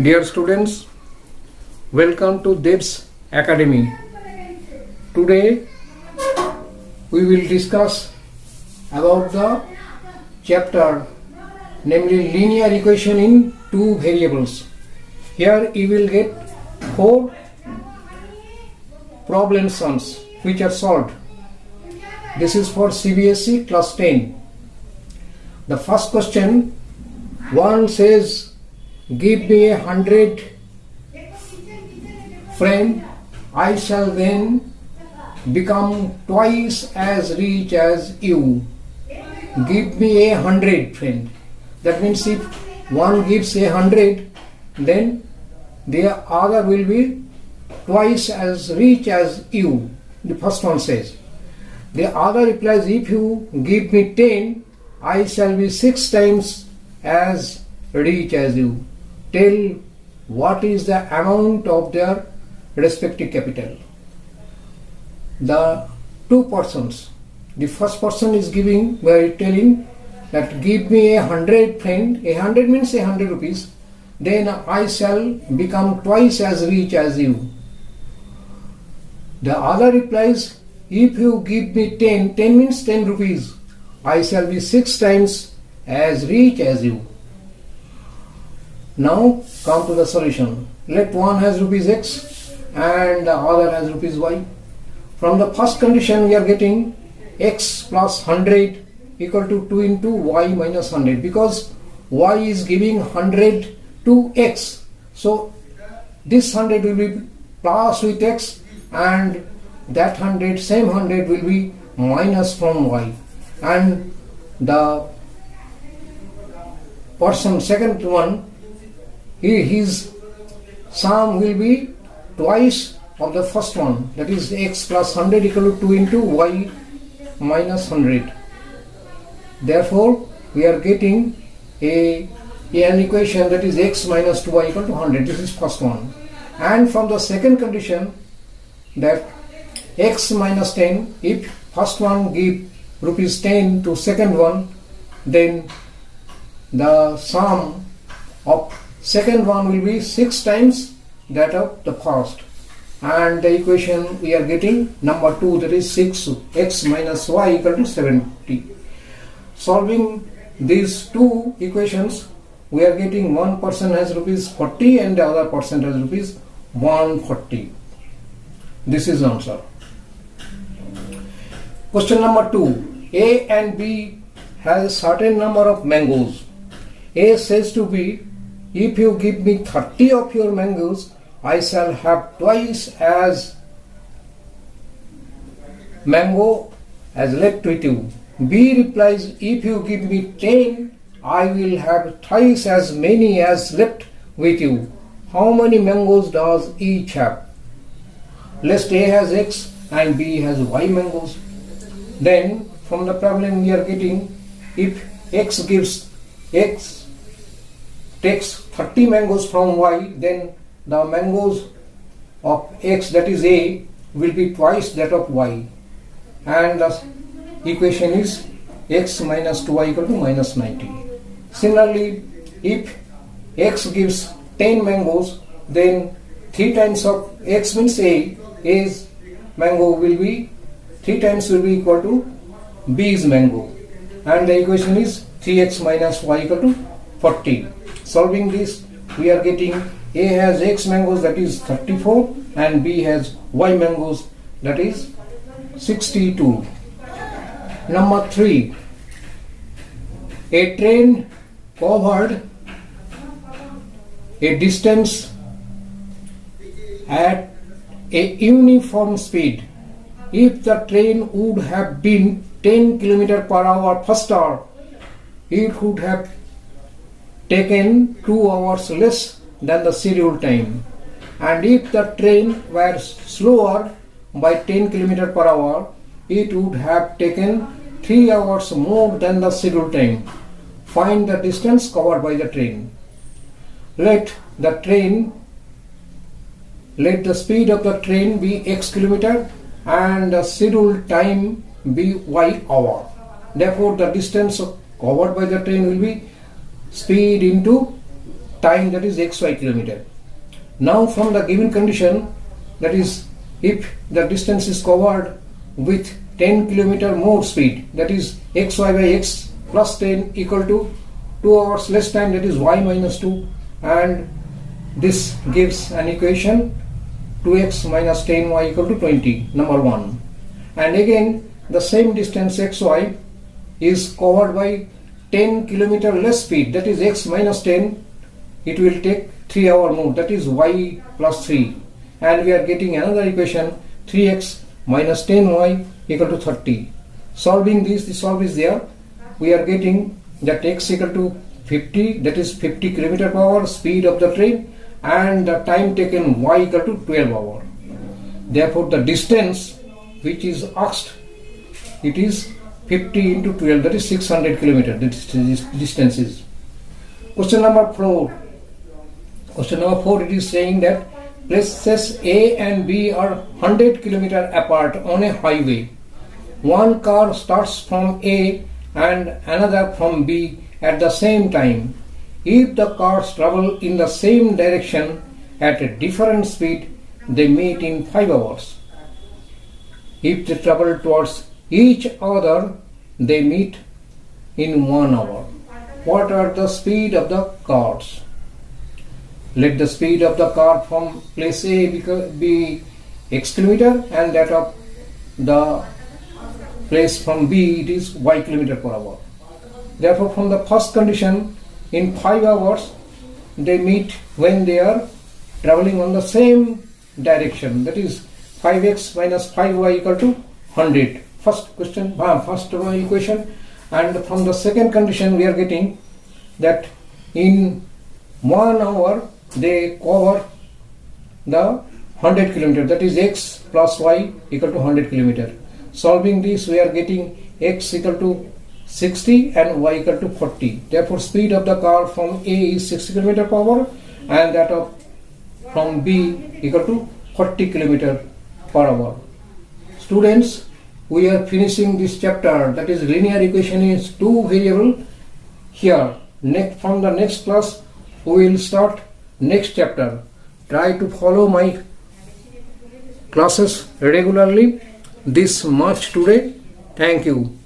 Dear students, welcome to Dev's Academy. Today we will discuss about the chapter, namely linear equation in two variables. Here you will get 4 problem sums which are solved. This is for CBSE class 10. The first question, one says, give me 100 friend, I shall then become twice as rich as you. Give me 100 friend. That means if one gives 100, then the other will be twice as rich as you. The first one says. The other replies, if you give me 10, I shall be 6 times as rich as you. Tell what is the amount of their respective capital. The two persons, the first person is giving, we are telling that give me 100 friend, 100 means 100 rupees, then I shall become twice as rich as you. The other replies, if you give me 10, 10 means 10 rupees, I shall be 6 times as rich as you. Now come to the solution. Let one has rupees x and the other has rupees y. From the first condition we are getting x plus 100 equal to 2 into y minus 100, because y is giving 100 to x. So this 100 will be plus with x and that 100, same 100 will be minus from y. And the person, second one, his sum will be twice of the first one, that is x plus 100 equal to 2 into y minus 100. Therefore, we are getting an equation that is x minus 2y equal to 100. This is first one. And from the second condition, that x minus 10, if first one give rupees 10 to second one, then the sum of second one will be 6 times that of the first. And the equation we are getting number 2, that is 6x minus y equal to 70. Solving these two equations, we are getting one person has rupees 40 and the other person has rupees 140. This is the answer. Question number 2. A and B has a certain number of mangoes. A says to B, if you give me 30 of your mangoes, I shall have twice as mango as left with you. B replies, if you give me 10, I will have twice as many as left with you. How many mangoes does each have? Lest A has x and B has y mangoes. Then from the problem we are getting, if x takes 30 mangoes from y, then the mangoes of x, that is A, will be twice that of y. And the equation is x minus 2y equal to minus 90. Similarly, if x gives 10 mangoes, then 3 times of x means A's mango will be 3 times will be equal to B's mango. And the equation is 3x minus y equal to 40. Solving this, we are getting A has x mangoes, that is 34, and B has y mangoes, that is 62. Number 3. A train covered a distance at a uniform speed. If the train would have been 10 km per hour faster, it would have taken 2 hours less than the scheduled time. And if the train were slower by 10 km per hour, it would have taken 3 hours more than the scheduled time. Find the distance covered by the train. Let the speed of the train be x kilometer and the scheduled time be y hour. Therefore, the distance covered by the train will be speed into time, that is xy kilometer. Now from the given condition, that is if the distance is covered with 10 kilometer more speed, that is xy by x plus 10 equal to 2 hours less time, that is y minus 2, and this gives an equation 2x minus 10y equal to 20, number 1. And again the same distance xy is covered by 10 kilometer less speed, that is x minus 10, it will take 3 hours more, that is y plus 3, and we are getting another equation 3x minus 10y equal to 30. Solving this, the solve is there, we are getting that x equal to 50, that is 50 kilometer per hour speed of the train, and the time taken y equal to 12 hours. Therefore the distance which is asked, it is 50 into 12, that is 600 kilometer. This distance is. Question number 4. Question number 4, it is saying that places A and B are 100 kilometer apart on a highway. One car starts from A and another from B at the same time. If the cars travel in the same direction at a different speed, they meet in 5 hours. If they travel towards each other, they meet in 1 hour. What are the speed of the cars? Let the speed of the car from place A be x kilometer, and that of the place from B, it is y kilometer per hour. Therefore from the first condition, in 5 hours they meet when they are traveling on the same direction, that is 5x minus 5y equal to 100. First question, first equation. And from the second condition we are getting that in 1 hour they cover the 100 kilometer, that is x plus y equal to 100 kilometer. Solving this, we are getting x equal to 60 and y equal to 40. Therefore speed of the car from A is 60 km per hour, and that of from B equal to 40 km per hour. Students, we are finishing this chapter, that is linear equation is 2 variable here. From the next class we will start next chapter. Try to follow my classes regularly. This much today. Thank you.